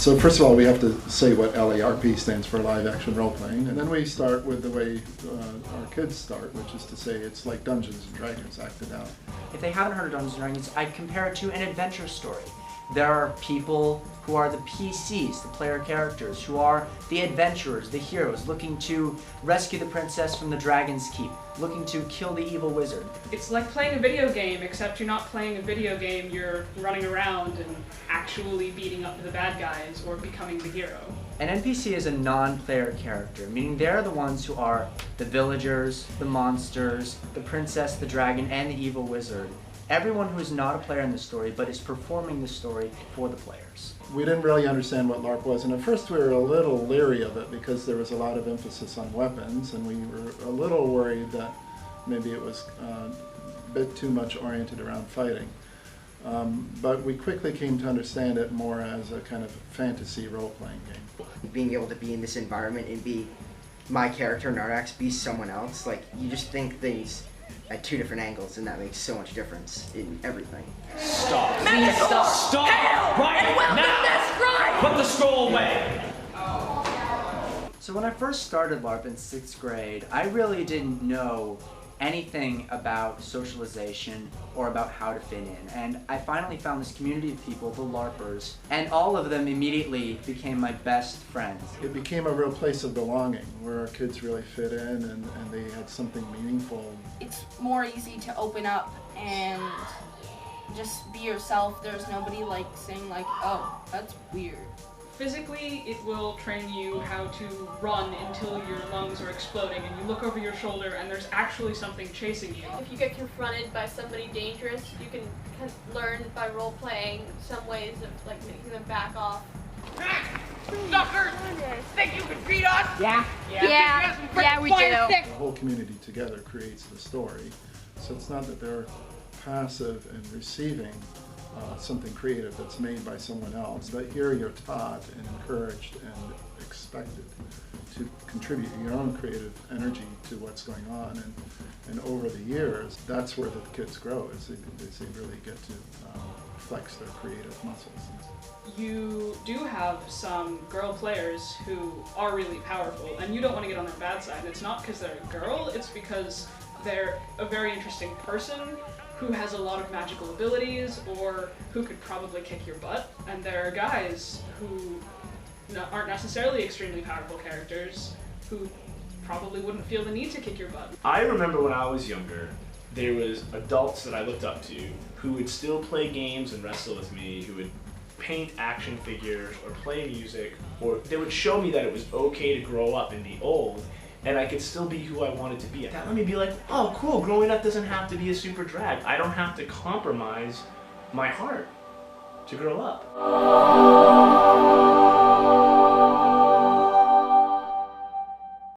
So first of all, we have to say what LARP stands for, live action role playing, and then we start with the way our kids start, which is to say it's like Dungeons and Dragons acted out. If they haven't heard of Dungeons and Dragons, I compare it to an adventure story. There are people who are the PCs, the player characters, who are the adventurers, the heroes, looking to rescue the princess from the Dragon's Keep, looking to kill the evil wizard. It's like playing a video game, except you're not playing a video game, you're running around and actually beating up the bad guys or becoming the hero. An NPC is a non-player character, meaning they're the ones who are the villagers, the monsters, the princess, the dragon, and the evil wizard. Everyone who is not a player in the story, but is performing the story for the players. We didn't really understand what LARP was, and at first we were a little leery of it because there was a lot of emphasis on weapons, and we were a little worried that maybe it was a bit too much oriented around fighting. But we quickly came to understand it more as a kind of fantasy role-playing game. Being able to be in this environment and be my character, Nardax, be someone else, like, you just think things at two different angles, and that makes so much difference in everything. Stop. Please stop. Stop right now. Put the scroll away. So when I first started LARP in 6th grade, I really didn't know anything about socialization or about how to fit in. And I finally found this community of people, the LARPers, and all of them immediately became my best friends. It became a real place of belonging where our kids really fit in and they had something meaningful. It's more easy to open up and just be yourself. There's nobody like saying like, oh, that's weird. Physically, it will train you how to run until your lungs are exploding and you look over your shoulder and there's actually something chasing you. If you get confronted by somebody dangerous, you can learn by role-playing some ways of like making them back off. Suckers! Think you can beat us? Yeah, we do. The whole community together creates the story, so it's not that they're passive and receiving something creative that's made by someone else, but here you're taught and encouraged and expected to contribute your own creative energy to what's going on, and over the years, that's where the kids grow, as they really get to flex their creative muscles. You do have some girl players who are really powerful, and you don't want to get on their bad side. It's not because they're a girl, it's because they're a very interesting person who has a lot of magical abilities or who could probably kick your butt. And there are guys who aren't necessarily extremely powerful characters who probably wouldn't feel the need to kick your butt. I remember when I was younger, there was adults that I looked up to who would still play games and wrestle with me, who would paint action figures or play music, or they would show me that it was okay to grow up and be old, and I could still be who I wanted to be. That let me be like, oh cool, growing up doesn't have to be a super drag. I don't have to compromise my heart to grow up.